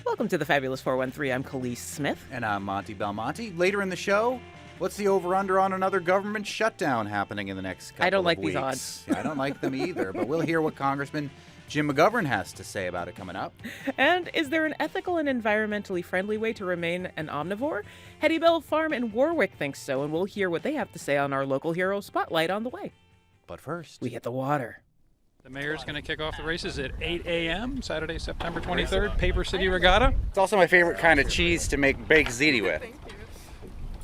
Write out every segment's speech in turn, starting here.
Welcome to the Fabulous 413. I'm Khalees Smith. And I'm Monte Belmonte. Later in the show, what's the over-under on another government shutdown happening in the next couple of weeks? I don't like these odds. Yeah, I don't like them either, but we'll hear what Congressman Jim McGovern has to say about it coming up. And is there an ethical and environmentally friendly way to remain an omnivore? Hetty Bell Farm in Warwick thinks so, and we'll hear what they have to say on our local hero spotlight on the way. But first, we hit the water. The mayor's going to kick off the races at 8 a.m. Saturday, September 23rd, Paper City Regatta. It's also my favorite kind of cheese to make baked ziti with.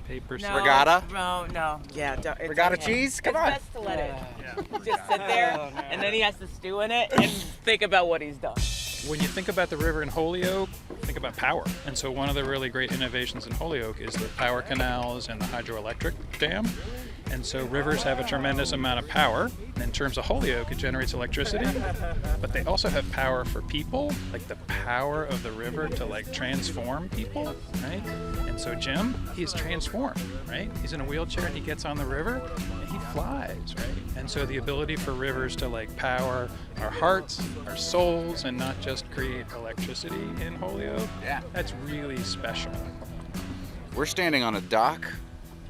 Paper City. Regatta? No. Yeah. Regatta cheese? Come on. It's best to let it just sit there, and then he has to stew in it and think about what he's done. When you think about the river in Holyoke, think about power. And so one of the really great innovations in Holyoke is the power canals and the hydroelectric dam. And so rivers have a tremendous amount of power. In terms of Holyoke, it generates electricity, but they also have power for people, like the power of the river to transform people, right? And so Jim, he's transformed, right? He's in a wheelchair and he gets on the river and he flies, right? And so the ability for rivers to power our hearts, our souls, and not just create electricity in Holyoke, that's really special. We're standing on a dock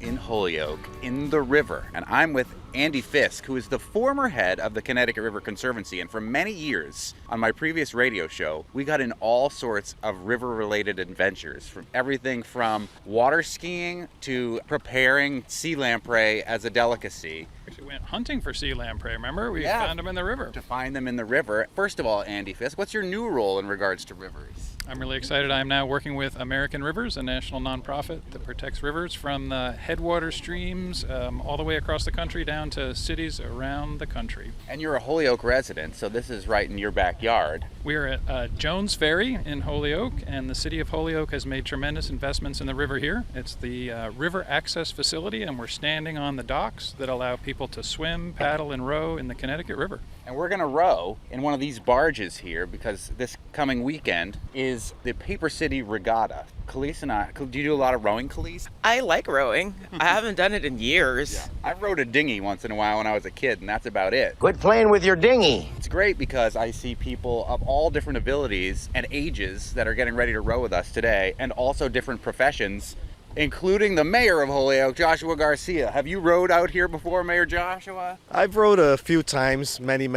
in Holyoke, in the river, and I'm with Andy Fisk, who is the former head of the Connecticut River Conservancy, and for many years on my previous radio show, we got in all sorts of river-related adventures, from everything from water skiing to preparing sea lamprey as a delicacy. We went hunting for sea lamprey, remember? We found them in the river. To find them in the river. First of all, Andy Fisk, what's your new role in regards to rivers? I'm really excited. I'm now working with American Rivers, a national nonprofit that protects rivers from the headwater streams all the way across the country down to cities around the country. And you're a Holyoke resident, so this is right in your backyard. We're at Jones Ferry in Holyoke, and the city of Holyoke has made tremendous investments in the river here. It's the river access facility, and we're standing on the docks that allow people to swim, paddle, and row in the Connecticut River. And we're going to row in one of these barges here because this coming weekend is the Paper City Regatta. Khalees and I, do you do a lot of rowing, Khalees? I like rowing. I haven't done it in years. Yeah. I rowed a dinghy once in a while when I was a kid, and that's about it. Quit playing with your dinghy. It's great because I see people of all different abilities and ages that are getting ready to row with us today, and also different professions, including the mayor of Holyoke, Joshua Garcia. Have you rowed out here before, Mayor Joshua? I've rowed a few times, many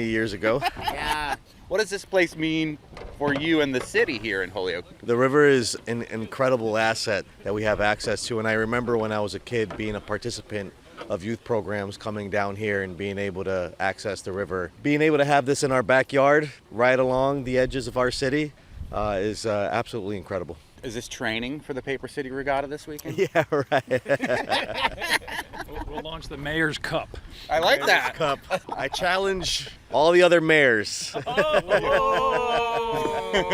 years ago. Yeah. What does this place mean for you and the city here in Holyoke? The river is an incredible asset that we have access to, and I remember when I was a kid being a participant of youth programs coming down here and being able to access the river. Being able to have this in our backyard, right along the edges of our city, is absolutely incredible. Is this training for the Paper City Regatta this weekend? Yeah, right. We'll launch the Mayor's Cup. I like that. Cup. I challenge all the other mayors. You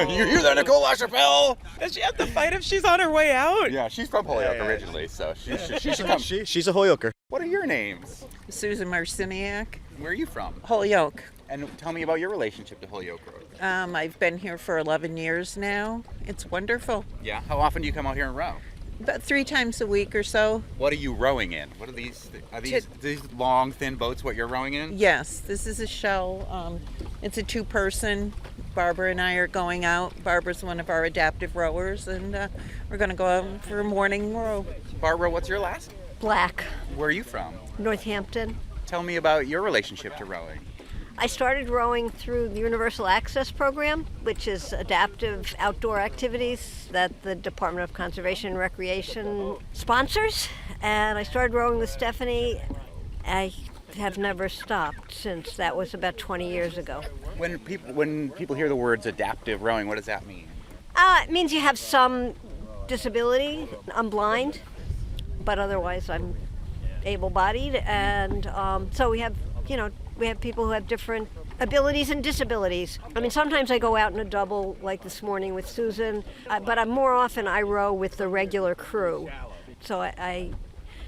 hear that, Nicole LaChapelle? Does she have to fight if she's on her way out? Yeah, she's from Holyoke originally, so she should come. She's a Holyoker. What are your names? Susan Marciniak, Where are you from? Holyoke. And tell me about your relationship to Holyoke Road. I've been here for 11 years now. It's wonderful. Yeah? How often do you come out here and row? About 3 times a week or so. What are you rowing in? What are these? Are these long, thin boats what you're rowing in? Yes, this is a shell. It's a 2-person. Barbara and I are going out. Barbara's one of our adaptive rowers, and we're going to go out for a morning row. Barbara, what's your last? Black, Where are you from? Northampton. Tell me about your relationship to rowing. I started rowing through the Universal Access Program, which is adaptive outdoor activities that the Department of Conservation and Recreation sponsors. And I started rowing with Stephanie. I have never stopped since. That was about 20 years ago. When people hear the words adaptive rowing, what does that mean? It means you have some disability. I'm blind, but otherwise I'm able-bodied. And so we have people who have different abilities and disabilities. I mean, sometimes I go out in a double, like this morning with Susan, but more often I row with the regular crew. So I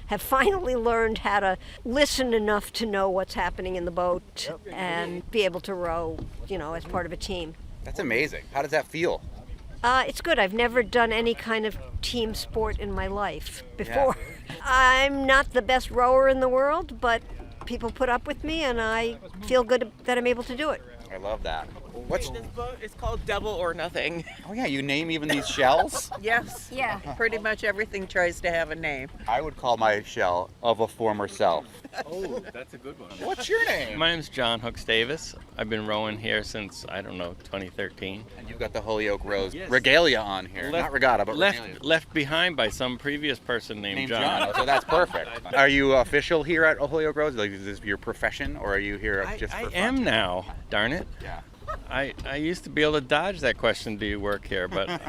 have finally learned how to listen enough to know what's happening in the boat and be able to row, as part of a team. That's amazing. How does that feel? It's good. I've never done any kind of team sport in my life before. Yeah. I'm not the best rower in the world, but people put up with me, and I feel good that I'm able to do it. I love that. What's? This boat is called Double or Nothing. Oh yeah, you name even these shells? Yes. Yeah. Pretty much everything tries to have a name. I would call my shell of a former self. Oh, that's a good one. What's your name? My name's John Hooks Davis. I've been rowing here since, 2013. And you've got the Holyoke Rose regalia on here. Not regatta, but regalia. Left behind by some previous person named John. So that's perfect. Are you official here at Holyoke Rose? Like, is this your profession, or are you here just for I fun? am now, darn it. Yeah. I used to be able to dodge that question, do you work here? But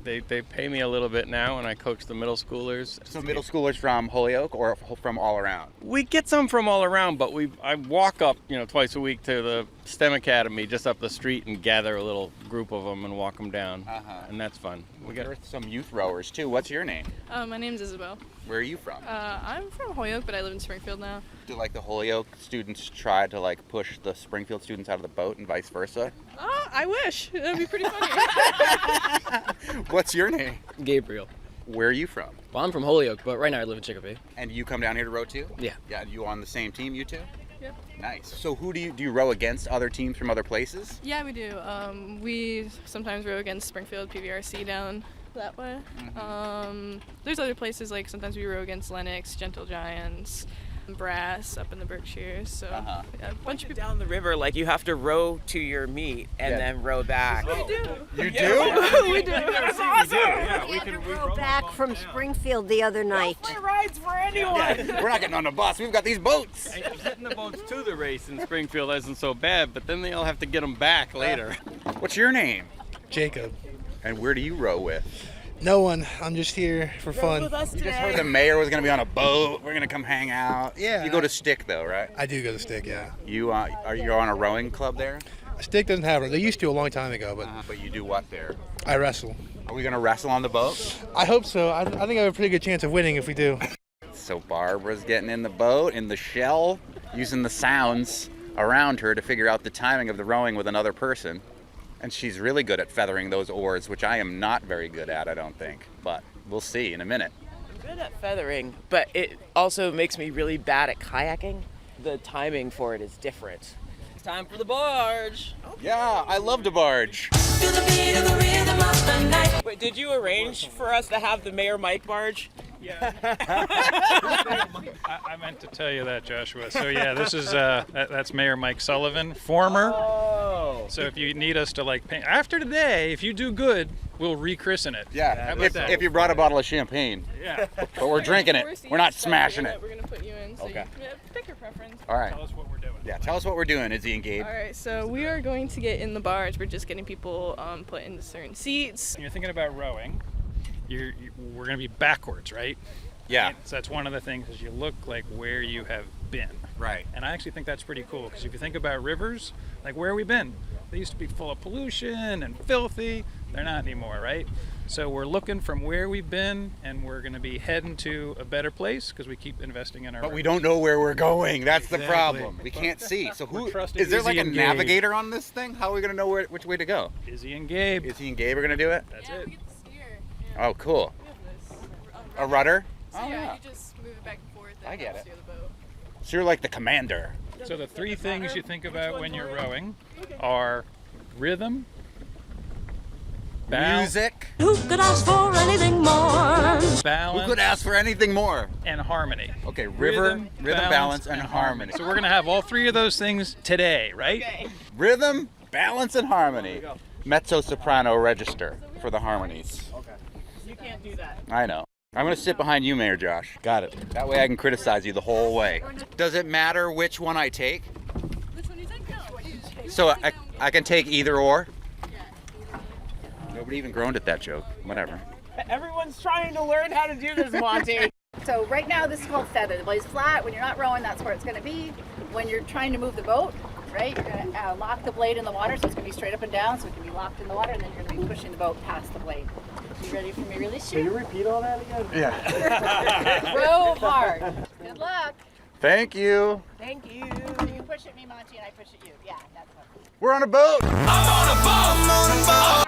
they pay me a little bit now, and I coach the middle schoolers. So middle schoolers from Holyoke or from all around? We get some from all around, but I walk up, twice a week to the STEM Academy just up the street and gather a little group of them and walk them down, and that's fun. We got some youth rowers too. What's your name? My name's Isabel. Where are you from? I'm from Holyoke, but I live in Springfield now. Do the Holyoke students try to push the Springfield students out of the boat and vice versa? I wish. That'd be pretty funny. What's your name? Gabriel. Where are you from? Well, I'm from Holyoke, but right now I live in Chicopee. And you come down here to row too? Yeah. Yeah, you on the same team, you two? Yep. Nice. So who do you row against other teams from other places? Yeah, we do. We sometimes row against Springfield PVRC down that way. There's other places, sometimes we row against Lennox, Gentle Giants, Brass up in the Berkshires. So yeah, a bunch of people Down the river, you have to row to your meet and then row back. We do. You do? We do. That's awesome. We had to row back from Springfield the other night. Free rides for anyone. We're not getting on the bus. We've got these boats. Getting the boats to the race in Springfield isn't so bad, but then they all have to get them back later. What's your name? Jacob. And where do you row with? No one. I'm just here for fun. With us You just today. heard the mayor was going to be on a boat. We're going to come hang out. Yeah. You go to Stick though, right? I do go to Stick, yeah. You are you on a rowing club there? Stick doesn't have it. They used to a long time ago, but But you do what there? I wrestle. Are we going to wrestle on the boat? I hope so. I think I have a pretty good chance of winning if we do. So Barbara's getting in the boat, in the shell, using the sounds around her to figure out the timing of the rowing with another person. And she's really good at feathering those oars, which I am not very good at, I don't think. But we'll see in a minute. I'm good at feathering, but it also makes me really bad at kayaking. The timing for it is different. It's time for the barge. Yeah, I love to barge. Wait, did you arrange for us to have the Mayor Mike barge? Yeah. I meant to tell you that, Joshua. So yeah, this is that's Mayor Mike Sullivan, former. Oh. So if you need us to paint after today, if you do good, we'll rechristen it. Yeah, How about that? if you brought a bottle of champagne. Yeah. But we're drinking it. We're not smashing it. We're gonna put you in. So Okay. pick your preference. All right. Tell us what we're doing. Yeah, tell us what we're doing, Izzy and Gabe. All right, so we are going to get in the barge. We're just getting people put into certain seats. When you're thinking about rowing, we're going to be backwards, right? Yeah. So that's one of the things is you look where you have been. Right. And I actually think that's pretty cool because if you think about rivers, where have we been? They used to be full of pollution and filthy. They're not anymore, right? So we're looking from where we've been and we're going to be heading to a better place because we keep investing in our But we rivers. don't know where we're going. That's the Exactly. problem. We can't see. So We're who trusting is there Izzy a and Gabe. navigator on this thing? How are we going to know which way to go? Izzy and Gabe. Izzy and Gabe are going to do it? That's Yeah, it. we get to steer. Oh, cool. We have this. A rudder? So Oh, yeah, yeah. you just move it back and forth. And I get helps it. steer the boat. So you're like the commander. So the three things you think about when you're rowing are rhythm, Music. Who could ask for anything more? Who balance, could ask for anything more? and harmony. Okay, rhythm, balance, and harmony. So we're gonna have all three of those things today, right? Rhythm, balance, and harmony. Mezzo-soprano register for the harmonies. You can't do that. I know. I'm going to sit behind you, Mayor Josh. Got it. That way I can criticize you the whole way. Does it matter which one I take? Which one do you think? No. So I can take either or? Nobody even groaned at that joke. Whatever. Everyone's trying to learn how to do this, Monte. So right now this is called feather. The blade's flat. When you're not rowing, that's where it's going to be. When you're trying to move the boat, right, you're going to lock the blade in the water, so it's going to be straight up and down, so it can be locked in the water, and then you're going to be pushing the boat past the blade. You ready for me to release you? Can you repeat all that again? Yeah. Row hard. Good luck. Thank you. Thank you. So you push at me, Monty, and I push at you. Yeah, that's what. We're on a boat.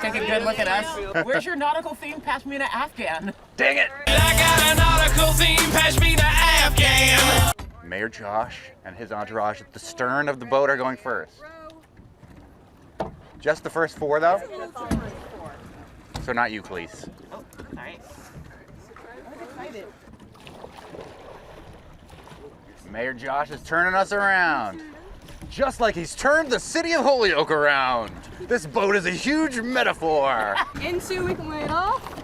Take a good look at us. Where's your nautical theme? Pass me an Afghan. Dang it. I got a nautical theme, pass me the Afghan. Mayor Josh and his entourage at the stern of the boat are going first. Just the first 4, though? So not you, please. Oh, sorry. I'm excited. Mayor Josh is turning us around. Just like he's turned the city of Holyoke around. This boat is a huge metaphor. Into, we can lay it off.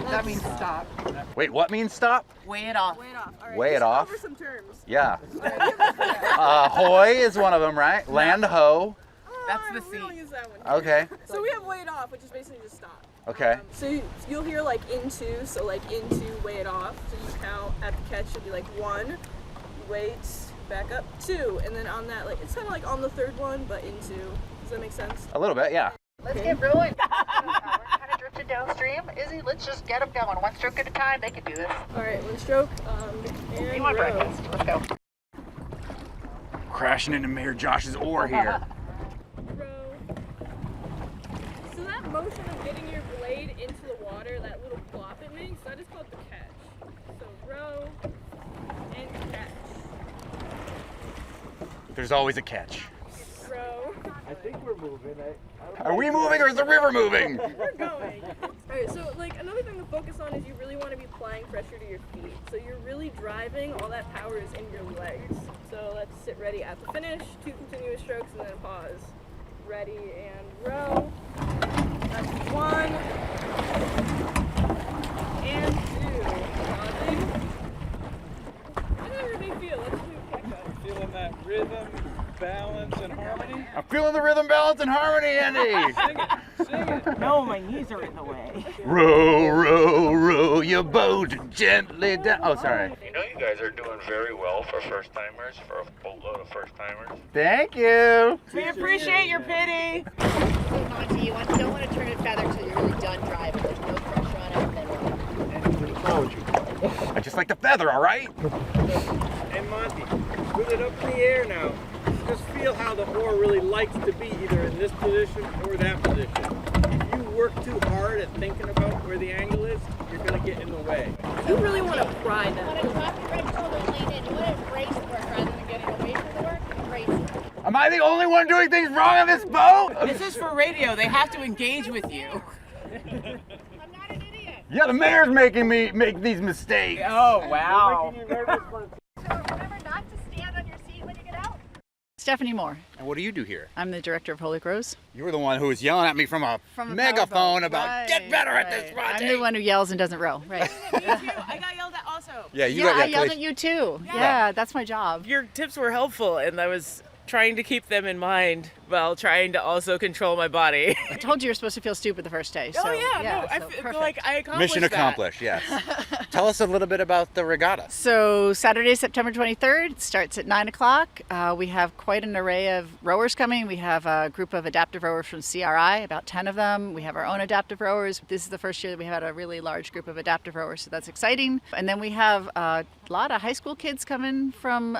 That means stop. Wait, what means stop? Weigh it off. Weigh it off. All right. Weigh it off? Cover some terms. Yeah. Hoy is one of them, right? Land ho. That's the We don't seat. use that one. Okay. So we have weigh it off, which is basically just stop. Okay. So you'll hear like into, so like into, weigh it off. So you count at the catch, it'll be like 1, you wait, back up, 2, and then on that, like it's kind of like on the third one, but into. Does that make sense? A little bit, yeah. Let's get rolling. We're kind of drifting downstream. Izzy, let's just get them going. One stroke at a time. They can do this. All right, one stroke, and You want row. breakfast? Let's go. Crashing into Mayor Josh's oar here. Row. So that motion of getting your blade into the water, that little plop it makes, that is called the catch. So row and catch. There's always a catch. Row. I think we're moving. Are we moving or is the river moving? We're going. Alright, so like another thing to focus on is you really want to be applying pressure to your feet. So you're really driving, all that power is in your legs. So let's sit ready at the finish, 2 continuous strokes and then a pause. Ready and row. That's 1 and 2. Pausing. How does everything feel? Let's do a kick-up. Feeling that rhythm, balance, and harmony. I'm feeling the rhythm, balance, and harmony, Andy. Sing it. No, my knees are in the way. Row, row, row your boat gently down. Oh, sorry. You know you guys are doing very well for first-timers, for a boatload of first-timers. Thank you. We appreciate your pity. So Monte, you don't want to turn it feather until you're really done driving. There's no pressure on it. I just like the feather, all right? And Monte, with it up in the air now, just feel how the oar really likes to be either in this position or that position. If you work too hard at thinking about where the angle is, you're going to get in the way. You really want to pry You want that. to drop your right shoulder and lean in. You want to embrace the work rather than getting away from the work. Embrace it. Am I the only one doing things wrong on this boat? This is for radio. They have to engage with you. I'm not an idiot. Yeah, the mayor's making me make these mistakes. Oh, wow. So remember not to stand on your seat when you get out. Stephanie Moore. And what do you do here? I'm the director of Holyoke Rose. You were the one who was yelling at me from a megaphone about get better at this project. I'm the one who yells and doesn't row, right? Me too. I got yelled at also. Yeah, you yeah, got I yelled at you too. Yeah, that's my job. Your tips were helpful, and I was trying to keep them in mind while trying to also control my body. I told you you're supposed to feel stupid the first day. So, no, I so feel perfect. like I accomplished Mission that. accomplished, yes. Tell us a little bit about the regatta. So Saturday, September 23rd, it starts at 9 o'clock. We have quite an array of rowers coming. We have a group of adaptive rowers from CRI, about 10 of them. We have our own adaptive rowers. This is the first year that we had a really large group of adaptive rowers, so that's exciting. And then we have a lot of high school kids coming from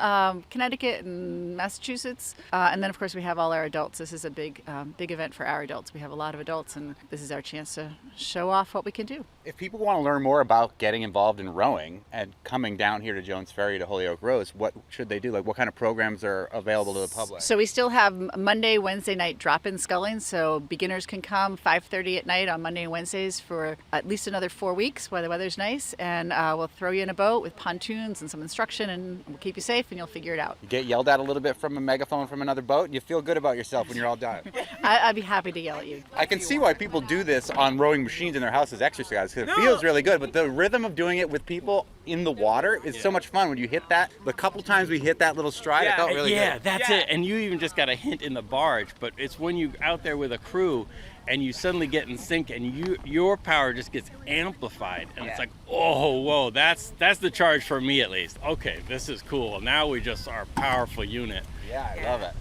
Connecticut and Massachusetts. And then, of course, we have all our adults. This is a big event for our adults. We have a lot of adults, and this is our chance to show off what we can do. If people want to learn more about getting involved in rowing and coming down here to Jones Ferry to Holyoke Rose, what should they do? Like, what kind of programs are available to the public? So we still have Monday, Wednesday night drop-in sculling. So beginners can come 5:30 at night on Monday and Wednesdays for at least another 4 weeks while the weather's nice. And we'll throw you in a boat with pontoons and some instruction, and we'll keep you safe, and you'll figure it out. You get yelled at a little bit from a megaphone from another boat, and you feel good about yourself when you're all done. I'd be happy to yell at you. I can see why people do this on rowing machines in their house as exercise, because it feels really good. But the rhythm of doing it with people in the water is so much fun. When you hit that, the couple times we hit that little stride, it felt really good. Yeah, that's it. And you even just got a hint in the barge, but it's when you out there with a crew and you suddenly get in sync and your power just gets amplified. And it's like, oh, whoa, that's the charge for me at least. Okay, this is cool. Now we just are a powerful unit. Yeah, I love it.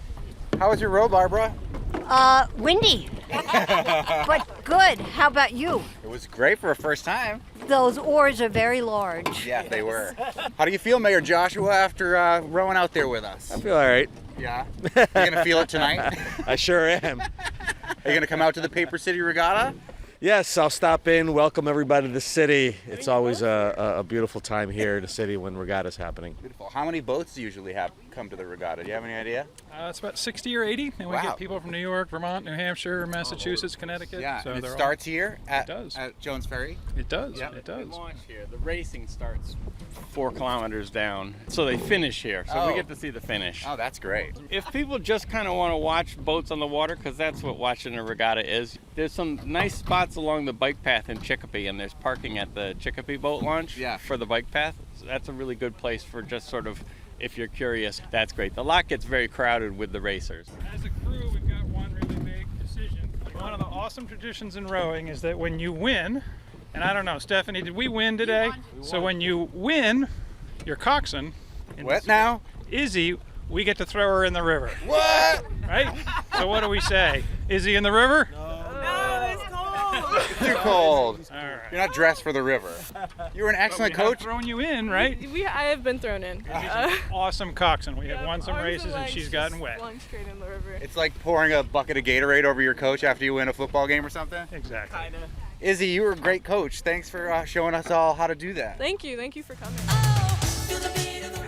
How was your row, Barbara? Windy, but good. How about you? It was great for a first time. Those oars are very large. Yeah, they were. How do you feel, Mayor Joshua, after rowing out there with us? I feel all right. Yeah? You gonna feel it tonight? I sure am. Are you gonna come out to the Paper City Regatta? Yes, I'll stop in, welcome everybody to the city. It's always a beautiful time here in the city when regatta's happening. Beautiful. How many boats do you usually have come to the regatta? Do you have any idea? It's about 60 or 80, and we Wow. get people from New York, Vermont, New Hampshire, Massachusetts, Connecticut. Yeah, so and it they're starts here at Jones Ferry. It does. Yeah. It does. Launch here. The racing starts 4 kilometers down, so they finish here. So we get to see the finish. Oh, that's great. If people just kind of want to watch boats on the water, because that's what watching a regatta is, there's some nice spots along the bike path in Chicopee, and there's parking at the Chicopee boat launch for the bike path. So that's a really good place for just sort of, if you're curious, that's great. The lot gets very crowded with the racers. As a crew, we've got one really big decision. One of the awesome traditions in rowing is that when you win, and I don't know, Stephanie, did we win today? So when you win, your coxswain. What now? Izzy, we get to throw her in the river. What? Right? So what do we say? Izzy in the river? No, it's cold. Too cold. All right. You're not dressed for the river. You were an excellent But we have coach. thrown you in, right? I have been thrown in. She's an awesome coxswain. We have won some arms races and legs she's gotten wet. flung straight in the river. It's like pouring a bucket of Gatorade over your coach after you win a football game or something. Exactly. Kinda. Izzy, you were a great coach. Thanks for showing us all how to do that. Thank you for coming.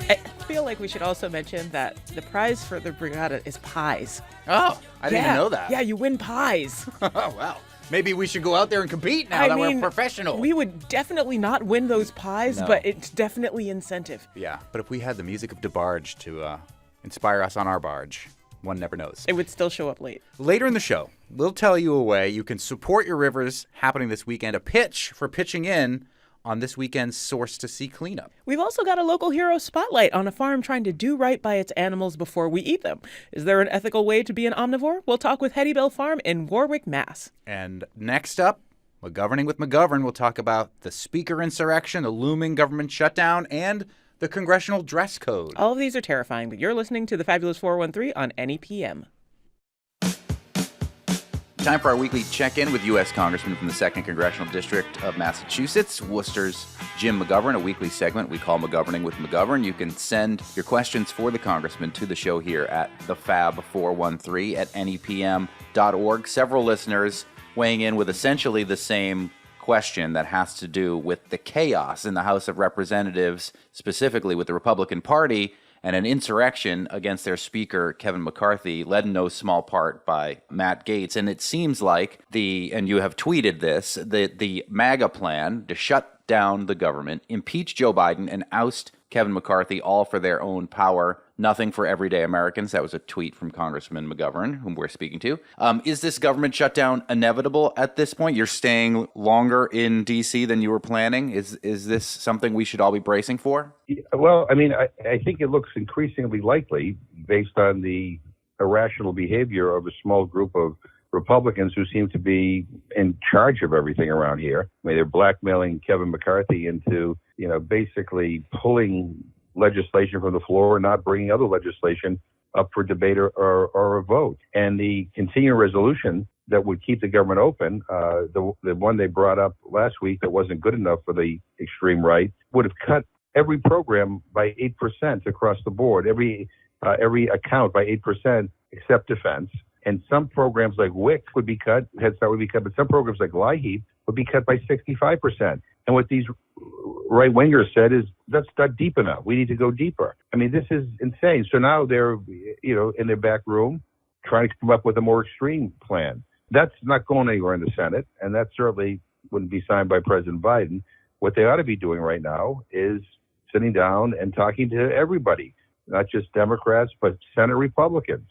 I feel like we should also mention that the prize for the regatta is pies. Oh, I didn't even know that. Yeah, you win pies. Oh, wow. Maybe we should go out there and compete now that we're professional. We would definitely not win those pies, No. but it's definitely incentive. Yeah, but if we had the music of DeBarge to inspire us on our barge, one never knows. It would still show up late. Later in the show, we'll tell you a way you can support your rivers happening this weekend, a pitch for pitching in on this weekend's Source to Sea cleanup. We've also got a local hero spotlight on a farm trying to do right by its animals before we eat them. Is there an ethical way to be an omnivore? We'll talk with Hetty Bell Farm in Warwick, Mass. And next up, McGoverning with McGovern, we'll talk about the speaker insurrection, the looming government shutdown, and the congressional dress code. All of these are terrifying, but you're listening to the Fabulous 413 on NEPM. Time for our weekly check-in with U.S. Congressman from the 2nd Congressional District of Massachusetts, Worcester's Jim McGovern, a weekly segment we call McGoverning with McGovern. You can send your questions for the Congressman to the show here at the Fab413 at nepm.org. Several listeners weighing in with essentially the same question that has to do with the chaos in the House of Representatives, specifically with the Republican Party, and an insurrection against their speaker, Kevin McCarthy, led in no small part by Matt Gaetz. And it seems like and you have tweeted this, the MAGA plan to shut down the government, impeach Joe Biden, and oust Kevin McCarthy, all for their own power, nothing for everyday Americans. That was a tweet from Congressman McGovern, whom we're speaking to. Is this government shutdown inevitable at this point? You're staying longer in D.C. than you were planning. Is this something we should all be bracing for? Well, I mean, I think it looks increasingly likely based on the irrational behavior of a small group of Republicans who seem to be in charge of everything around here. I mean, they're blackmailing Kevin McCarthy into, basically pulling legislation from the floor and not bringing other legislation up for debate or a vote. And the continuing resolution that would keep the government open, the one they brought up last week that wasn't good enough for the extreme right, would have cut every program by 8% across the board, every account by 8% except defense. And some programs like WIC would be cut, Head Start would be cut, but some programs like LIHEAP would be cut by 65%. And what these right-wingers said is, that's not deep enough. We need to go deeper. I mean, this is insane. So now they're, in their back room trying to come up with a more extreme plan. That's not going anywhere in the Senate, and that certainly wouldn't be signed by President Biden. What they ought to be doing right now is sitting down and talking to everybody, not just Democrats, but Senate Republicans.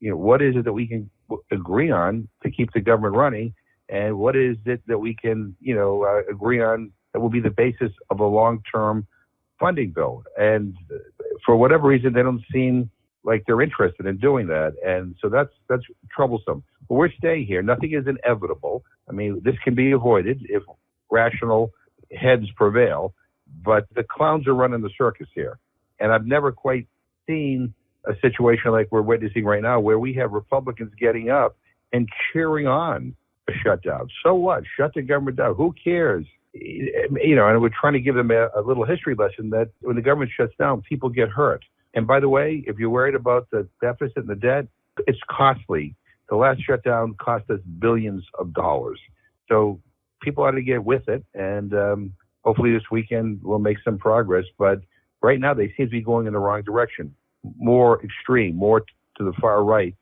What is it that we can agree on to keep the government running? And what is it that we can, agree on that will be the basis of a long-term funding bill? And for whatever reason, they don't seem like they're interested in doing that. And so that's troublesome. But we're staying here. Nothing is inevitable. I mean, this can be avoided if rational heads prevail. But the clowns are running the circus here. And I've never quite seen a situation like we're witnessing right now where we have Republicans getting up and cheering on a shutdown. So what? Shut the government down. Who cares? And we're trying to give them a little history lesson that when the government shuts down, people get hurt. And by the way, if you're worried about the deficit and the debt, it's costly. The last shutdown cost us billions of dollars. So people ought to get with it. And hopefully this weekend we'll make some progress. But right now they seem to be going in the wrong direction. more extreme, more to the far right,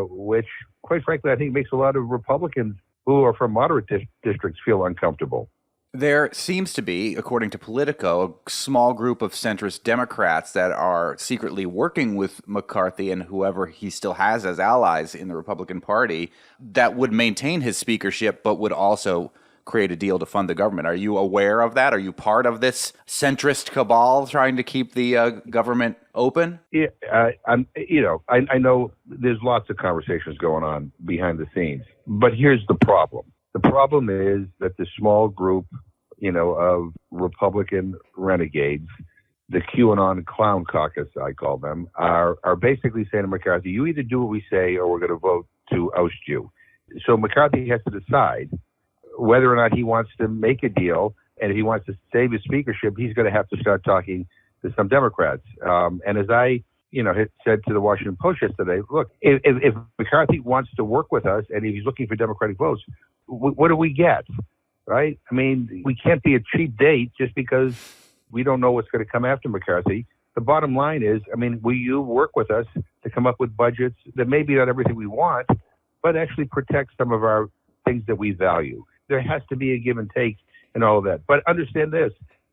which, quite frankly, I think makes a lot of Republicans who are from moderate districts feel uncomfortable. There seems to be, according to Politico, a small group of centrist Democrats that are secretly working with McCarthy and whoever he still has as allies in the Republican Party that would maintain his speakership but would also create a deal to fund the government. Are you aware of that? Are you part of this centrist cabal trying to keep the government open? Yeah, I know there's lots of conversations going on behind the scenes, but here's the problem. The problem is that the small group, of Republican renegades, the QAnon clown caucus, I call them, are basically saying to McCarthy, you either do what we say or we're going to vote to oust you. So McCarthy has to decide whether or not he wants to make a deal, and if he wants to save his speakership, he's going to have to start talking to some Democrats. And as I had said to the Washington Post yesterday, look, if McCarthy wants to work with us and if he's looking for Democratic votes, what do we get, right? I mean, we can't be a cheap date just because we don't know what's going to come after McCarthy. The bottom line is, will you work with us to come up with budgets that maybe not everything we want, but actually protect some of our things that we value? There has to be a give and take and all of that. But understand this.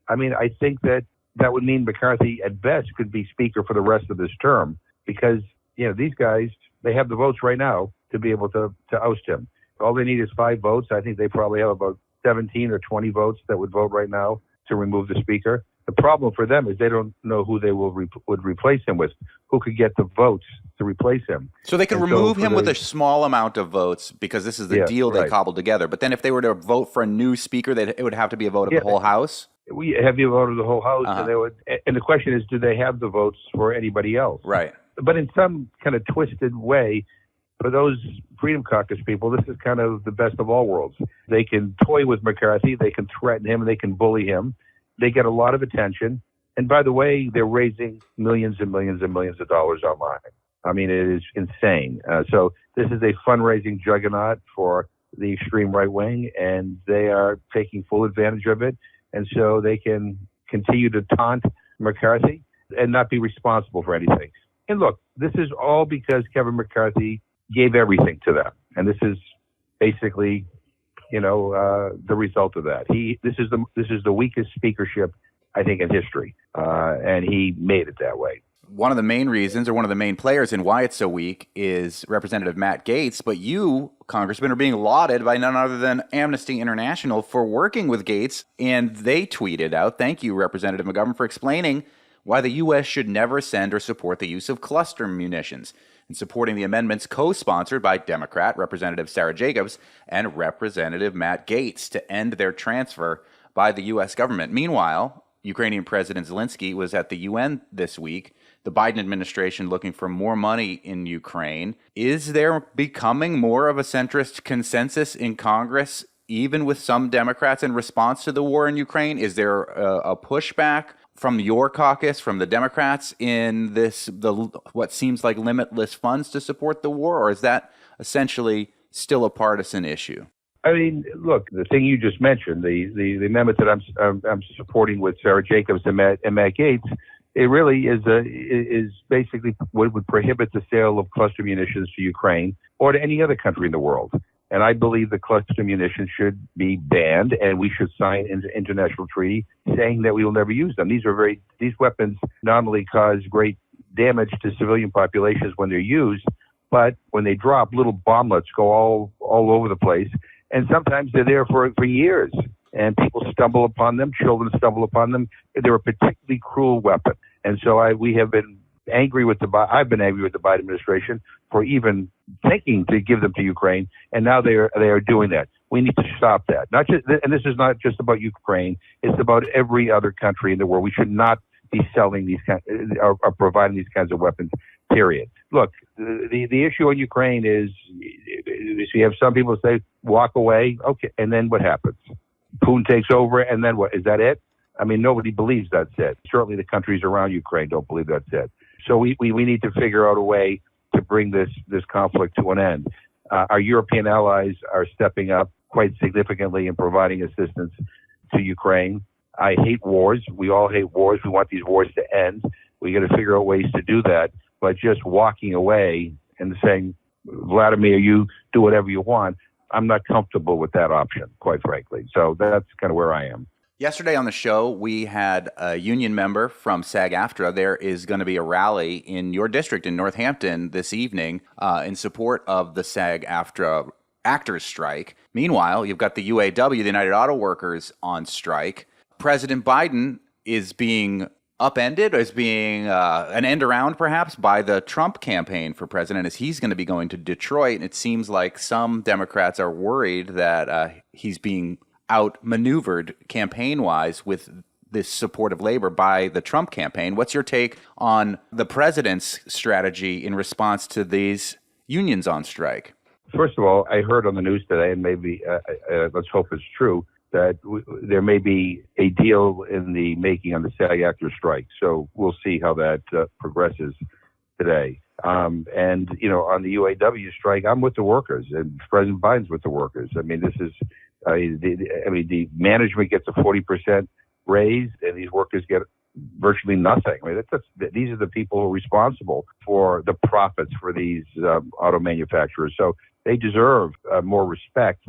I think that would mean McCarthy at best could be speaker for the rest of this term because, these guys, they have the votes right now to be able to oust him. All they need is 5 votes. I think they probably have about 17 or 20 votes that would vote right now to remove the speaker. The problem for them is they don't know who they would replace him with, who could get the votes to replace him. So they could remove him with a small amount of votes because this is the deal they cobbled together. But then if they were to vote for a new speaker, it would have to be a vote of the whole House? We have the vote of the whole House, and the question is, do they have the votes for anybody else? Right. But in some kind of twisted way, for those Freedom Caucus people, this is kind of the best of all worlds. They can toy with McCarthy, they can threaten him, and they can bully him. They get a lot of attention. And by the way, they're raising millions and millions and millions of dollars online. It is insane. So this is a fundraising juggernaut for the extreme right wing, and they are taking full advantage of it. And so they can continue to taunt McCarthy and not be responsible for anything. And look, this is all because Kevin McCarthy gave everything to them. And this is basically, the result of that. This is the weakest speakership, I think, in history. And he made it that way. One of the main reasons, or one of the main players in why it's so weak, is Representative Matt Gaetz. But you, Congressman, are being lauded by none other than Amnesty International for working with Gaetz. And they tweeted out, thank you, Representative McGovern, for explaining why the U.S. should never send or support the use of cluster munitions, and supporting the amendments co-sponsored by Democrat Representative Sarah Jacobs and Representative Matt Gaetz to end their transfer by the U.S. government. Meanwhile, Ukrainian President Zelensky was at the UN this week. The Biden administration looking for more money in Ukraine. Is there becoming more of a centrist consensus in Congress, even with some Democrats, in response to the war in Ukraine? Is there a pushback from your caucus, from the Democrats, in what seems like limitless funds to support the war, or is that essentially still a partisan issue? Look, the thing you just mentioned, the amendment that I'm supporting with Sarah Jacobs and Matt Gaetz, it really is basically what would prohibit the sale of cluster munitions to Ukraine or to any other country in the world. And I believe the cluster munitions should be banned, and we should sign an international treaty saying that we will never use them. These weapons not only cause great damage to civilian populations when they're used, but when they drop, little bomblets go all over the place, and sometimes they're there for years. And people stumble upon them, children stumble upon them. They're a particularly cruel weapon. And so I've been angry with the Biden administration for even thinking to give them to Ukraine, and now they are doing that. We need to stop that. And this is not just about Ukraine; it's about every other country in the world. We should not be selling these or providing these kinds of weapons. Period. Look, the issue in Ukraine is you have some people say walk away, okay, and then what happens? Putin takes over, and then what? Is that it? Nobody believes that's it. Certainly the countries around Ukraine don't believe that's it. So we need to figure out a way to bring this conflict to an end. Our European allies are stepping up quite significantly in providing assistance to Ukraine. I hate wars. We all hate wars. We want these wars to end. We got to figure out ways to do that. But just walking away and saying, Vladimir, you do whatever you want, I'm not comfortable with that option, quite frankly. So that's kind of where I am. Yesterday on the show, we had a union member from SAG-AFTRA. There is going to be a rally in your district in Northampton this evening in support of the SAG-AFTRA actors strike. Meanwhile, you've got the UAW, the United Auto Workers, on strike. President Biden is being upended, as being an end around perhaps by the Trump campaign for president, as he's going to be going to Detroit. And it seems like some Democrats are worried that he's being outmaneuvered campaign-wise with this support of labor by the Trump campaign. What's your take on the president's strategy in response to these unions on strike? First of all, I heard on the news today, and maybe let's hope it's true, that there may be a deal in the making on the SAG-AFTRA strike. So we'll see how that progresses today. And, you know, on the UAW strike, I'm with the workers, and President Biden's with the workers. I mean, this is, the management gets a 40% raise, and these workers get virtually nothing. I mean, these are the people who are responsible for the profits for these auto manufacturers. So they deserve more respect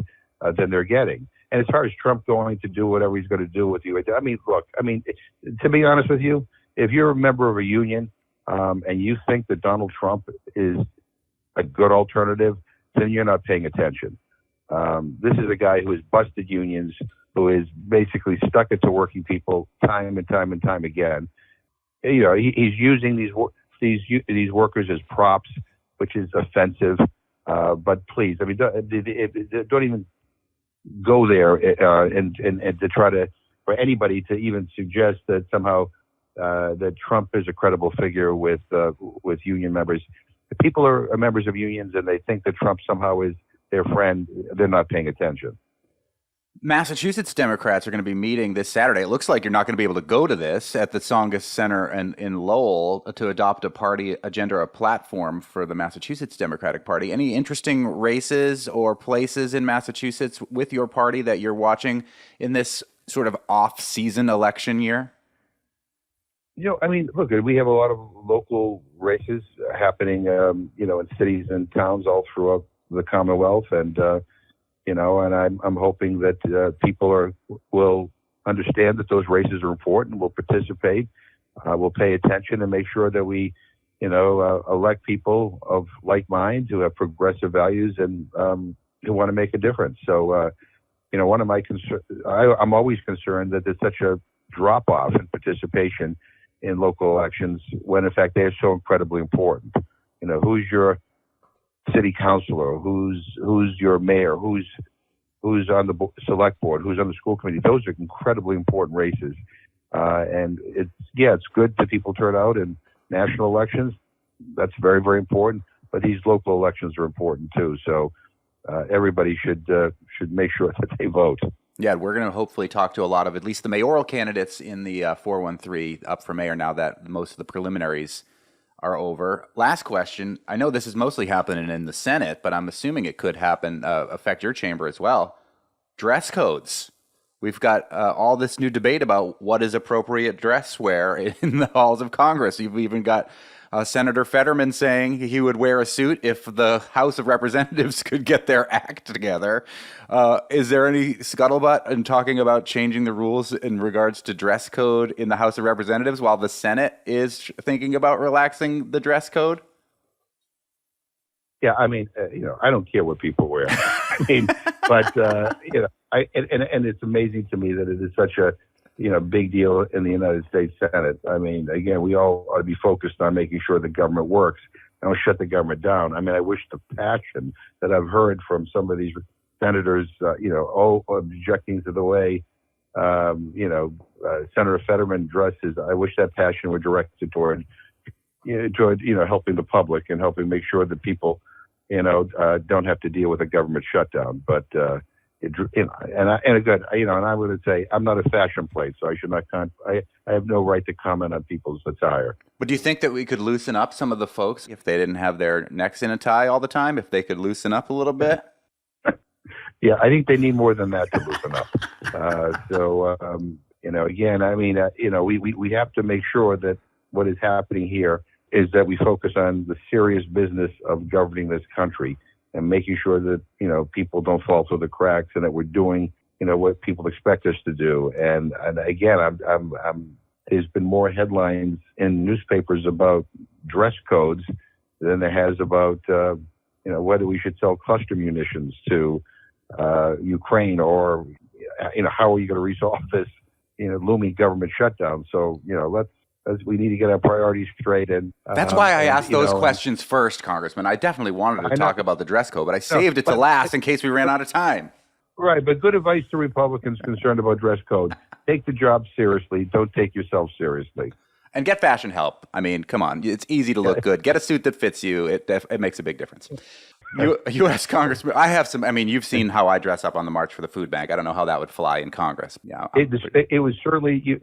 than they're getting. And as far as Trump going to do whatever he's going to do with you, I mean, look, to be honest with you, if you're a member of a union and you think that Donald Trump is a good alternative, then you're not paying attention. This is a guy who has busted unions, who is basically stuck it to working people time and time and time again. You know, he's using these workers as props, which is offensive. But please, I mean, don't even go there and to try to, for anybody to even suggest that somehow that Trump is a credible figure with union members. If people are members of unions and they think that Trump somehow is their friend, they're not paying attention. Massachusetts Democrats are going to be meeting this Saturday. It looks like you're not going to be able to go to this at the Tsongas Center in Lowell to adopt a party agenda or a platform for the Massachusetts Democratic Party. Any interesting races or places in Massachusetts with your party that you're watching in this sort of off-season election year? You know, I mean, look, we have a lot of local races happening, you know, in cities and towns all throughout the Commonwealth, and you know, and I'm hoping that people will understand that those races are important, will participate, will pay attention, and make sure that we, you know, elect people of like minds who have progressive values and who want to make a difference. So, you know, one of my I'm always concerned that there's such a drop off in participation in local elections when, in fact, they are so incredibly important. You know, who's your city councilor, who's your mayor, who's on the select board, who's on the school committee. Those are incredibly important races. And it's good that people turn out in national elections. That's very, very important. But these local elections are important too. So everybody should make sure that they vote. Yeah, we're going to hopefully talk to a lot of at least the mayoral candidates in the 413 up for mayor now that most of the preliminaries are over. Last question. I know this is mostly happening in the Senate, but I'm assuming it could affect your chamber as well. Dress codes. We've got all this new debate about what is appropriate dress wear in the halls of Congress. You've even got Senator Fetterman saying he would wear a suit if the House of Representatives could get their act together. Is there any scuttlebutt in talking about changing the rules in regards to dress code in the House of Representatives while the Senate is thinking about relaxing the dress code? Yeah, I mean, you know, I don't care what people wear. I mean, but you know, and it's amazing to me that it is such a big deal in the United States Senate. I mean, again, we all ought to be focused on making sure the government works and don't shut the government down. I mean, I wish the passion that I've heard from some of these senators, objecting to the way, Senator Fetterman dresses. I wish that passion were directed toward helping the public and helping make sure that people, don't have to deal with a government shutdown. But and I would say I'm not a fashion plate, so I should not. I have no right to comment on people's attire. But do you think that we could loosen up some of the folks if they didn't have their necks in a tie all the time? If they could loosen up a little bit? Yeah, I think they need more than that to loosen up. Again, I mean, we have to make sure that what is happening here is that we focus on the serious business of governing this country and making sure that, people don't fall through the cracks and that we're doing, what people expect us to do. And again, there's been more headlines in newspapers about dress codes than there has about, whether we should sell cluster munitions to Ukraine or, how are you going to resolve this, looming government shutdown? So, we need to get our priorities straight. And that's why I asked those questions first, Congressman. I definitely wanted to talk about the dress code, but I saved it to last in case we ran out of time. Right, but good advice to Republicans concerned about dress code. Take the job seriously. Don't take yourself seriously. And get fashion help. I mean, come on. It's easy to look good. Get a suit that fits you. It makes a big difference. U.S. Congressman, I have some. I mean, you've seen how I dress up on the March for the Food Bank. I don't know how that would fly in Congress. Yeah, it would certainly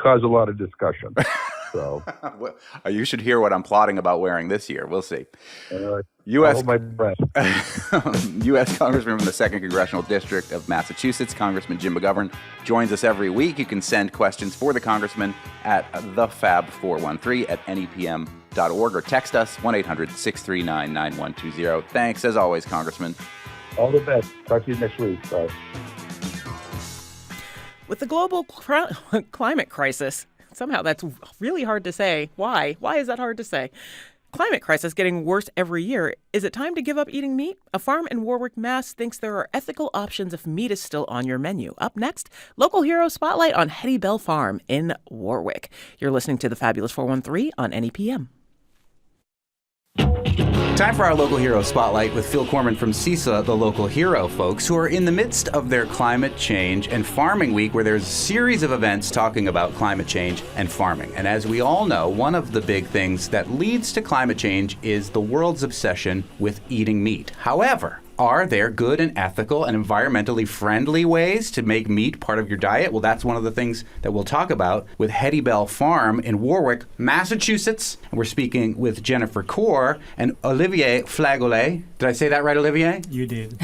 cause a lot of discussion. So you should hear what I'm plotting about wearing this year. We'll see. U.S. U.S. Congressman from the 2nd Congressional District of Massachusetts, Congressman Jim McGovern, joins us every week. You can send questions for the Congressman at thefab413 at nepm.org or text us 1-800-639-9120. Thanks, as always, Congressman. All the best. Talk to you next week. Bye. With the global climate crisis, somehow that's really hard to say. Why? Why is that hard to say? Climate crisis getting worse every year. Is it time to give up eating meat? A farm in Warwick, Mass. thinks there are ethical options if meat is still on your menu. Up next, local hero spotlight on Hetty Bell Farm in Warwick. You're listening to the Fabulous 413 on NEPM. Time for our local hero spotlight with Phil Corman from CISA, the local hero folks, who are in the midst of their climate change and farming week, where there's a series of events talking about climate change and farming. And as we all know, one of the big things that leads to climate change is the world's obsession with eating meat. However, are there good and ethical and environmentally friendly ways to make meat part of your diet? Well, that's one of the things that we'll talk about with Hetty Bell Farm in Warwick, Massachusetts. And we're speaking with Jennifer Kaur and Olivier Flagolet. Did I say that right, Olivier? You did.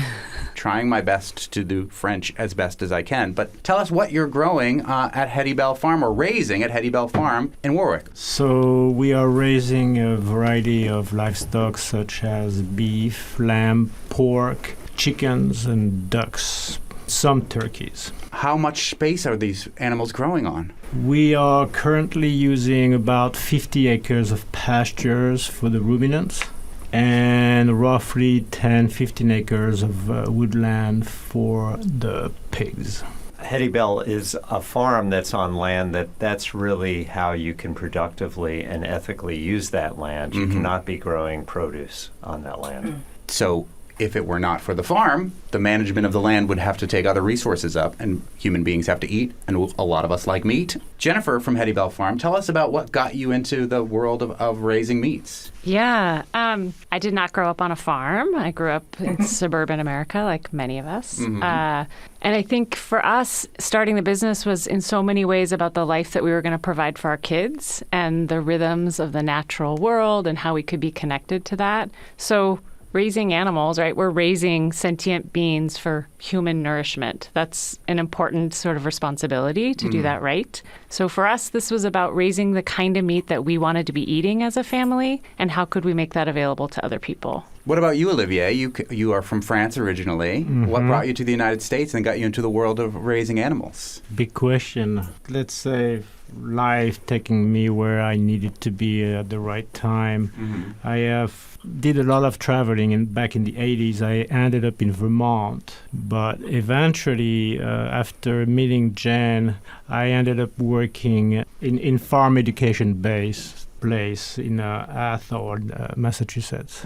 Trying my best to do French as best as I can. But tell us what you're growing at Hetty Bell Farm, or raising at Hetty Bell Farm in Warwick. So we are raising a variety of livestock such as beef, lamb, pork, chickens, and ducks, some turkeys. How much space are these animals growing on? We are currently using about 50 acres of pastures for the ruminants, and roughly 10-15 acres of woodland for the pigs. Hetty Bell is a farm that's on land that's really how you can productively and ethically use that land. You cannot be growing produce on that land. So if it were not for the farm, the management of the land would have to take other resources up, and human beings have to eat, and a lot of us like meat. Jennifer from Hetty Bell Farm, tell us about what got you into the world of raising meats. Yeah, I did not grow up on a farm. I grew up in suburban America, like many of us. And I think for us, starting the business was in so many ways about the life that we were going to provide for our kids and the rhythms of the natural world and how we could be connected to that. So raising animals, right? We're raising sentient beings for human nourishment. That's an important sort of responsibility to do that right. So for us, this was about raising the kind of meat that we wanted to be eating as a family, and how could we make that available to other people. What about you, Olivier? You are from France originally. What brought you to the United States and got you into the world of raising animals? Big question. Let's say life taking me where I needed to be at the right time. I did a lot of traveling, and back in the 80s I ended up in Vermont. But eventually, after meeting Jen, I ended up working in farm education-based place in Athol, Massachusetts.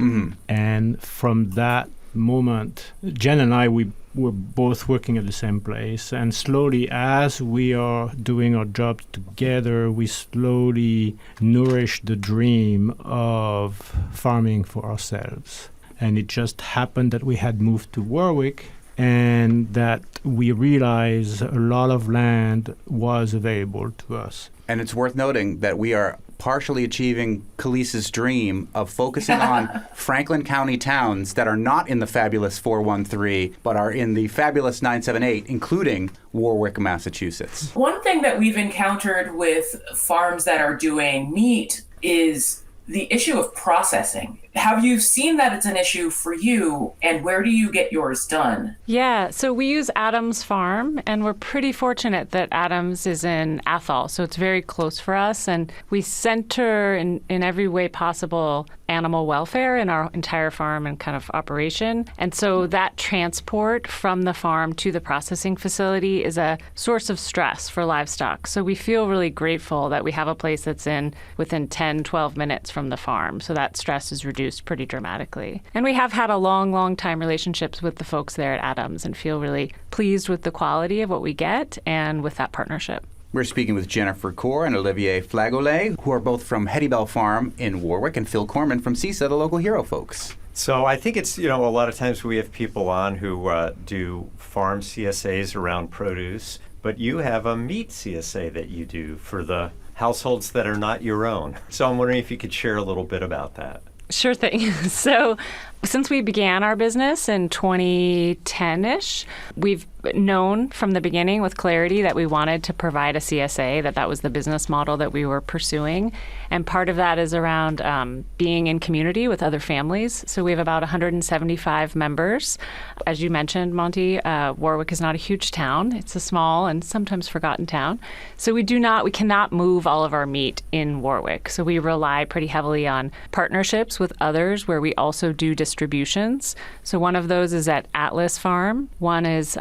And from that moment, Jen and I, we were both working at the same place, and slowly, as we are doing our jobs together, we slowly nourish the dream of farming for ourselves. And it just happened that we had moved to Warwick, and that we realized a lot of land was available to us. And it's worth noting that we are partially achieving Khalees's dream of focusing on Franklin County towns that are not in the fabulous 413, but are in the fabulous 978, including Warwick, Massachusetts. One thing that we've encountered with farms that are doing meat is the issue of processing. Have you seen that it's an issue for you, and where do you get yours done? Yeah, so we use Adams Farm, and we're pretty fortunate that Adams is in Athol, so it's very close for us, and we center in every way possible animal welfare in our entire farm and kind of operation. And so that transport from the farm to the processing facility is a source of stress for livestock. So we feel really grateful that we have a place that's within 10, 12 minutes from the farm. So that stress is reduced pretty dramatically. And we have had a long time relationships with the folks there at Adams and feel really pleased with the quality of what we get and with that partnership. We're speaking with Jennifer Kaur and Olivier Flagolet, who are both from Heddybell Farm in Warwick, and Phil Corman from CISA, the local hero folks. So I think it's, a lot of times we have people on who do farm CSAs around produce, but you have a meat CSA that you do for the households that are not your own. So I'm wondering if you could share a little bit about that. Sure thing. So since we began our business in 2010-ish, we've known from the beginning with clarity that we wanted to provide a CSA, that was the business model that we were pursuing. And part of that is around being in community with other families. So we have about 175 members. As you mentioned, Monte, Warwick is not a huge town. It's a small and sometimes forgotten town. So we cannot move all of our meat in Warwick. So we rely pretty heavily on partnerships with others where we also do distributions. So one of those is at Atlas Farm. One is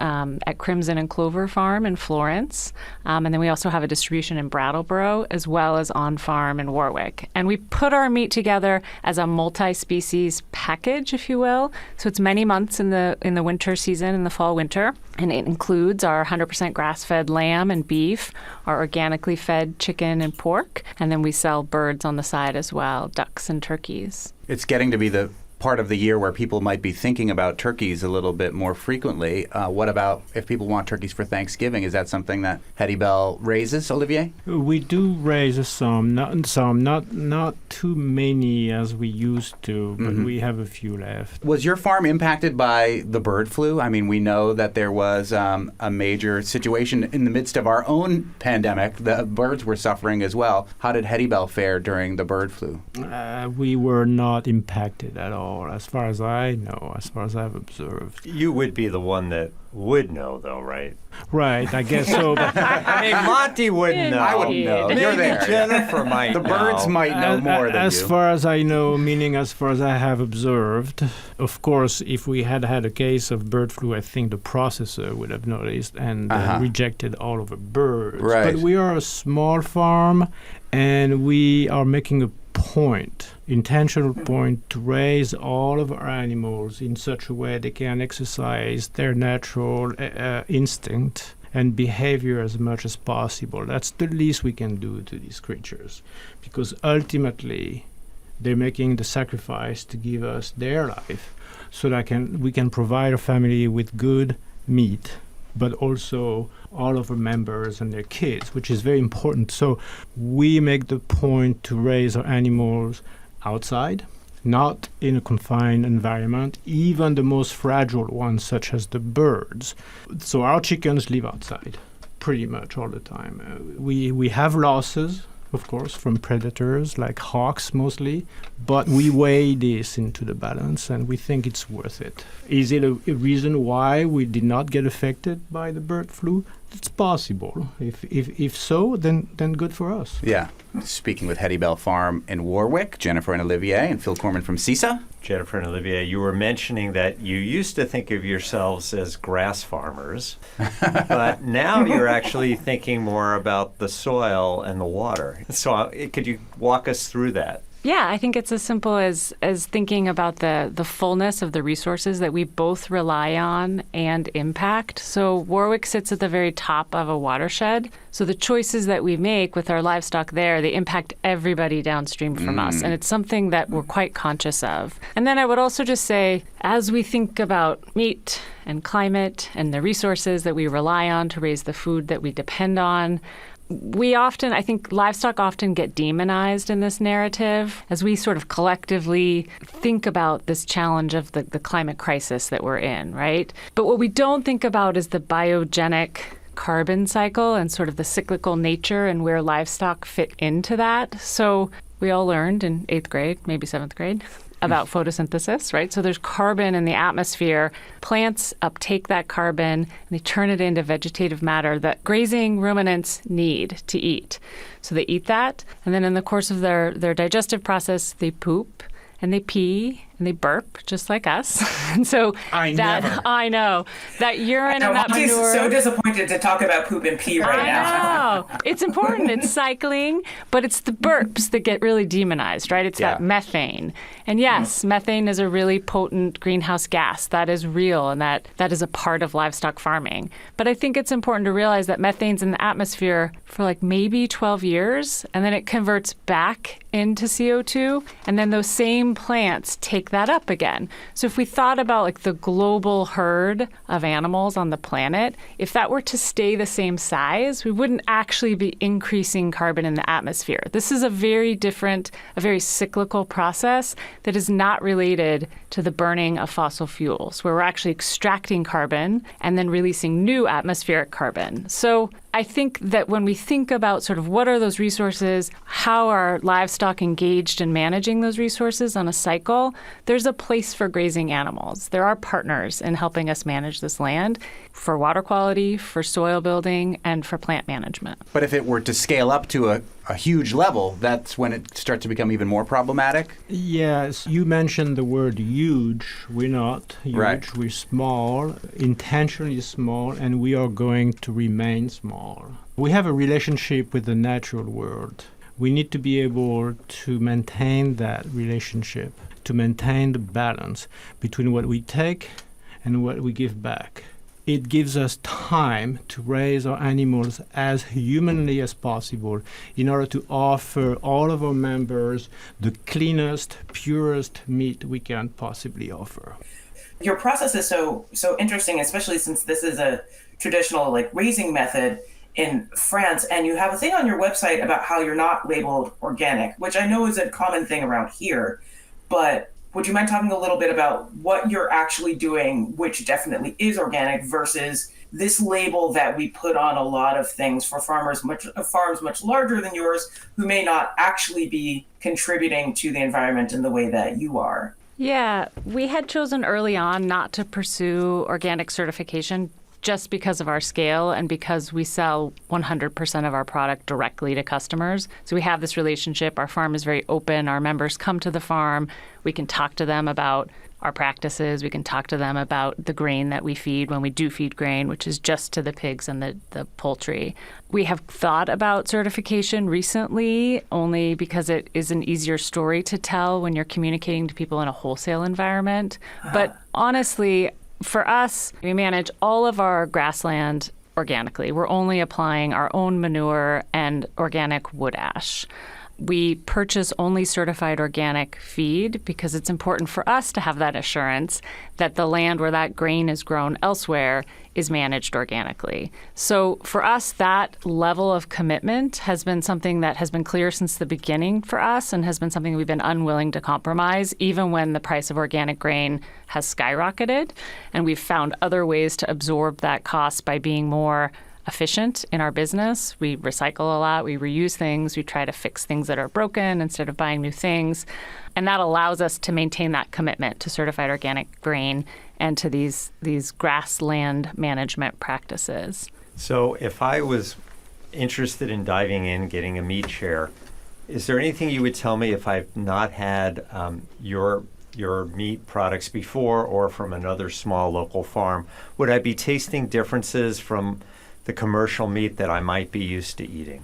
at Crimson and Clover Farm in Florence. And then we also have a distribution in Brattleboro as well as on farm in Warwick. And we put our meat together as a multi-species package, if you will. So it's many months in the winter season, in the fall winter. And it includes our 100% grass-fed lamb and beef, our organically fed chicken and pork. And then we sell birds on the side as well, ducks and turkeys. It's getting to be the part of the year where people might be thinking about turkeys a little bit more frequently. What about if people want turkeys for Thanksgiving? Is that something that Heddybell raises, Olivier? We do raise some, not too many as we used to, but we have a few left. Was your farm impacted by the bird flu? I mean, we know that there was a major situation in the midst of our own pandemic. The birds were suffering as well. How did Heddybell fare during the bird flu? We were not impacted at all. As far as I know, as far as I've observed. You would be the one that would know, though, right? Right, I guess so. But I mean, Monte wouldn't know. I wouldn't know. Maybe You're there. Jennifer might The birds might know more than you. As far as I know, meaning as far as I have observed, of course, if we had a case of bird flu, I think the processor would have noticed and rejected all of the birds. Right. But we are a small farm, and we are making a intentional point to raise all of our animals in such a way they can exercise their natural instinct and behavior as much as possible. That's the least we can do to these creatures, because ultimately they're making the sacrifice to give us their life so that we can provide a family with good meat, but also all of our members and their kids, which is very important. So we make the point to raise our animals outside, not in a confined environment, even the most fragile ones, such as the birds. So our chickens live outside pretty much all the time. We have losses, of course, from predators like hawks mostly, but we weigh this into the balance and we think it's worth it. Is it a reason why we did not get affected by the bird flu? It's possible. If so, then good for us. Yeah. Speaking with Heddybell Farm in Warwick, Jennifer and Olivier, and Phil Corman from CISA. Jennifer and Olivier, you were mentioning that you used to think of yourselves as grass farmers, but now you're actually thinking more about the soil and the water. So could you walk us through that? Yeah, I think it's as simple as thinking about the fullness of the resources that we both rely on and impact. So Warwick sits at the very top of a watershed. So the choices that we make with our livestock there, they impact everybody downstream from us. And it's something that we're quite conscious of. And then I would also just say, as we think about meat and climate and the resources that we rely on to raise the food that we depend on, I think livestock often get demonized in this narrative as we sort of collectively think about this challenge of the climate crisis that we're in, right? But what we don't think about is the biogenic carbon cycle and sort of the cyclical nature and where livestock fit into that. So we all learned in 8th grade, maybe 7th grade, about photosynthesis, right? So there's carbon in the atmosphere. Plants uptake that carbon and they turn it into vegetative matter that grazing ruminants need to eat. So they eat that, and then in the course of their digestive process, they poop and they pee and they burp just like us. And so I know that urine and that Monte's manure. so disappointed to talk about poop and pee right now. I know. It's important. It's cycling, but it's the burps that get really demonized, right? It's that methane. And yes, methane is a really potent greenhouse gas. That is real, and that is a part of livestock farming. But I think it's important to realize that methane's in the atmosphere for like maybe 12 years, and then it converts back into CO2, and then those same plants take that up again. So if we thought about like the global herd of animals on the planet, if that were to stay the same size, we wouldn't actually be increasing carbon in the atmosphere. This is a very different, a very cyclical process that is not related to the burning of fossil fuels, where we're actually extracting carbon and then releasing new atmospheric carbon. So I think that when we think about sort of what are those resources, how are livestock engaged in managing those resources on a cycle, there's a place for grazing animals. There are partners in helping us manage this land for water quality, for soil building, and for plant management. But if it were to scale up to a huge level, that's when it starts to become even more problematic? Yes, you mentioned the word huge. We're not huge. Right. We're small, intentionally small, and we are going to remain small. We have a relationship with the natural world. We need to be able to maintain that relationship, to maintain the balance between what we take and what we give back. It gives us time to raise our animals as humanly as possible in order to offer all of our members the cleanest, purest meat we can possibly offer. Your process is so interesting, especially since this is a traditional like raising method in France, and you have a thing on your website about how you're not labeled organic, which I know is a common thing around here, but would you mind talking a little bit about what you're actually doing, which definitely is organic, versus this label that we put on a lot of things for farms much larger than yours who may not actually be contributing to the environment in the way that you are? Yeah, we had chosen early on not to pursue organic certification just because of our scale and because we sell 100% of our product directly to customers. So we have this relationship. Our farm is very open. Our members come to the farm. We can talk to them about our practices. We can talk to them about the grain that we feed when we do feed grain, which is just to the pigs and the poultry. We have thought about certification recently only because it is an easier story to tell when you're communicating to people in a wholesale environment. But honestly, for us, we manage all of our grassland organically. We're only applying our own manure and organic wood ash. We purchase only certified organic feed because it's important for us to have that assurance that the land where that grain is grown elsewhere is managed organically. So for us, that level of commitment has been something that has been clear since the beginning for us and has been something we've been unwilling to compromise, even when the price of organic grain has skyrocketed. And we've found other ways to absorb that cost by being more efficient in our business. We recycle a lot. We reuse things. We try to fix things that are broken instead of buying new things. And that allows us to maintain that commitment to certified organic grain and to these grassland management practices. So if I was interested in diving in, getting a meat share, is there anything you would tell me if I've not had your meat products before or from another small local farm? Would I be tasting differences from the commercial meat that I might be used to eating?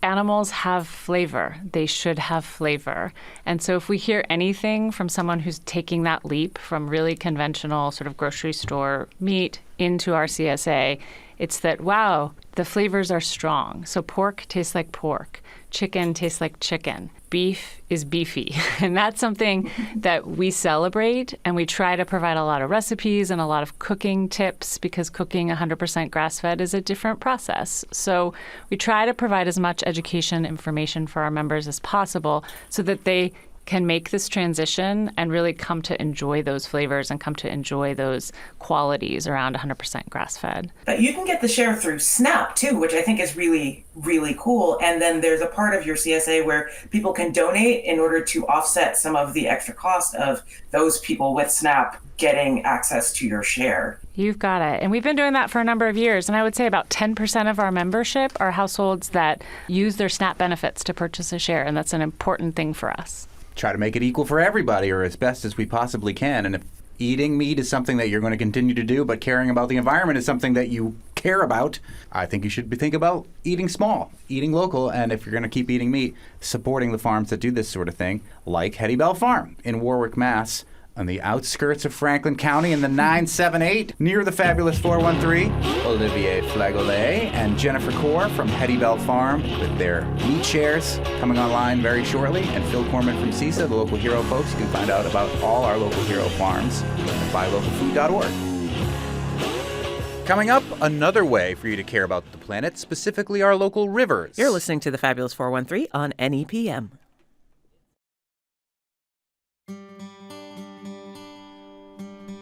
Animals have flavor. They should have flavor. And so if we hear anything from someone who's taking that leap from really conventional sort of grocery store meat into our CSA, It's that, wow, the flavors are strong. So pork tastes like pork. Chicken tastes like chicken. Beef is beefy. And that's something that we celebrate, and we try to provide a lot of recipes and a lot of cooking tips, because cooking 100% grass-fed is a different process. So we try to provide as much education information for our members as possible so that they can make this transition and really come to enjoy those flavors and come to enjoy those qualities around 100% grass-fed. You can get the share through SNAP too, which I think is really, really cool. And then there's a part of your CSA where people can donate in order to offset some of the extra cost of those people with SNAP getting access to your share. You've got it. And we've been doing that for a number of years. And I would say about 10% of our membership are households that use their SNAP benefits to purchase a share. And that's an important thing for us. Try to make it equal for everybody, or as best as we possibly can. And if eating meat is something that you're going to continue to do, but caring about the environment is something that you care about, I think you should think about eating small, eating local, and if you're going to keep eating meat, supporting the farms that do this sort of thing, like Hetty Bell Farm in Warwick, Mass., on the outskirts of Franklin County in the 978, near the fabulous 413. Olivier Flagolet and Jennifer Core from Hetty Bell Farm with their meat shares coming online very shortly. And Phil Corman from CISA, the local hero folks. You can find out about all our local hero farms at buylocalfood.org. Coming up, another way for you to care about the planet, specifically our local rivers. You're listening to the Fabulous 413 on NEPM.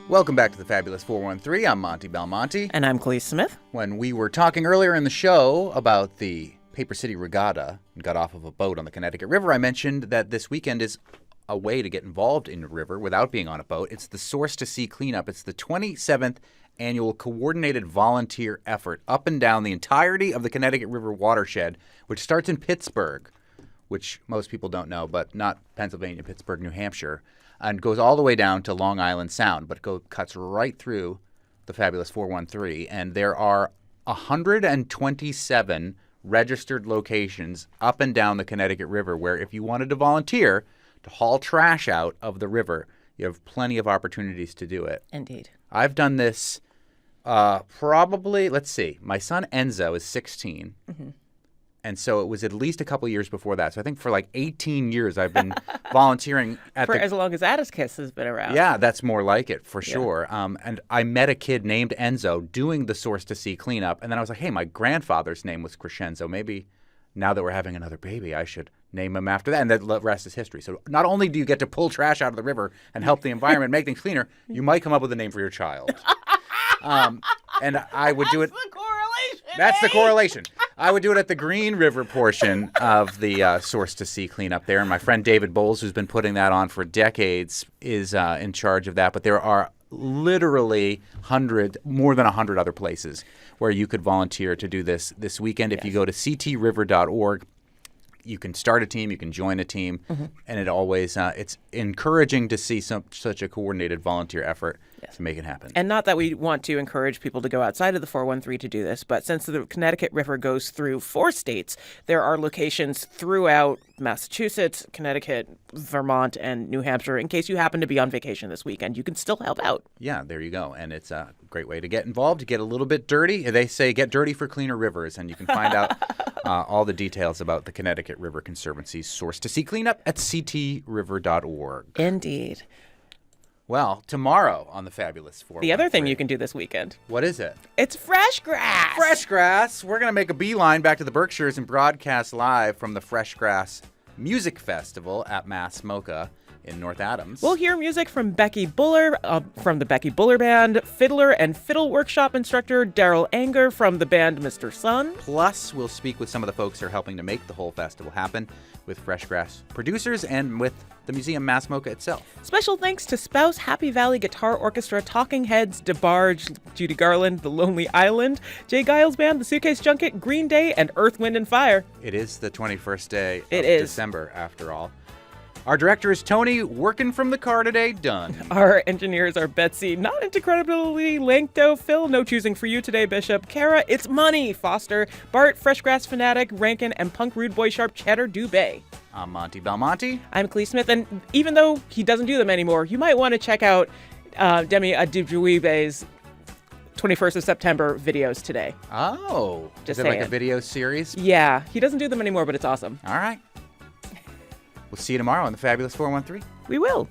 Welcome back to the Fabulous 413. I'm Monte Belmonte. And I'm Clee Smith. When we were talking earlier in the show about the Paper City Regatta and got off of a boat on the Connecticut River, I mentioned that this weekend is a way to get involved in the river without being on a boat. It's the Source to Sea Cleanup. It's the 27th annual coordinated volunteer effort up and down the entirety of the Connecticut River watershed, which starts in Pittsburgh, which most people don't know, but not Pennsylvania, Pittsburgh, New Hampshire, and goes all the way down to Long Island Sound, but cuts right through the Fabulous 413. And there are 127 registered locations up and down the Connecticut River where if you wanted to volunteer to haul trash out of the river, you have plenty of opportunities to do it. Indeed. I've done this probably, let's see, my son Enzo is 16. Mm-hmm. And so it was at least a couple years before that. So I think for like 18 years I've been volunteering for as long as Atticus has been around. Yeah, that's more like it for sure. And I met a kid named Enzo doing the Source to Sea cleanup. And then I was like, hey, my grandfather's name was Crescenzo. Maybe now that we're having another baby, I should name him after that. And the rest is history. So not only do you get to pull trash out of the river and help the environment, make things cleaner, you might come up with a name for your child. And I would do it. That's the correlation. I would do it at the Green River portion of the Source to Sea cleanup there. And my friend David Bowles, who's been putting that on for decades, is in charge of that. But there are literally more than 100 other places where you could volunteer to do this weekend. If you go to ctriver.org, you can start a team, you can join a team, and it always it's encouraging to see such a coordinated volunteer effort to make it happen. And not that we want to encourage people to go outside of the 413 to do this, but since the Connecticut River goes through 4 states, there are locations throughout Massachusetts, Connecticut, Vermont, and New Hampshire. In case you happen to be on vacation this weekend, you can still help out. Yeah, there you go. And it's a great way to get involved, to get a little bit dirty. They say get dirty for cleaner rivers, and you can find out all the details about the Connecticut River Conservancy's Source to Sea cleanup at ctriver.org. Indeed. Well, tomorrow on the Fabulous 413. The other thing you can do this weekend. What is it? It's FreshGrass. FreshGrass. We're going to make a beeline back to the Berkshires and broadcast live from the FreshGrass Music Festival at Mass MoCA in North Adams. We'll hear music from Becky Buller from the Becky Buller Band, fiddler and fiddle workshop instructor Darol Anger from the band Mr. Sun. Plus, we'll speak with some of the folks who are helping to make the whole festival happen, with FreshGrass producers and with the museum Mass MoCA itself. Special thanks to Spouse, Happy Valley Guitar Orchestra, Talking Heads, DeBarge, Judy Garland, The Lonely Island, Jay Giles Band, The Suitcase Junket, Green Day, and Earth, Wind, and Fire. It is the 21st day of December, after all. Our director is Tony, working from the car today, done. Our engineers are Betsy, not into credibility, Lankdo, Phil, no choosing for you today, Bishop, Kara, it's money, Foster, Bart, Freshgrass Fanatic, Rankin, and Punk Rude Boy Sharp Cheddar Dubé. I'm Monte Belmonte. I'm Clee Smith, and even though he doesn't do them anymore, you might want to check out Demi Adijuibe's 21st of September videos today. Oh. Just is it like saying. a video series? Yeah. He doesn't do them anymore, but it's awesome. All right. We'll see you tomorrow on the Fabulous 413. We will.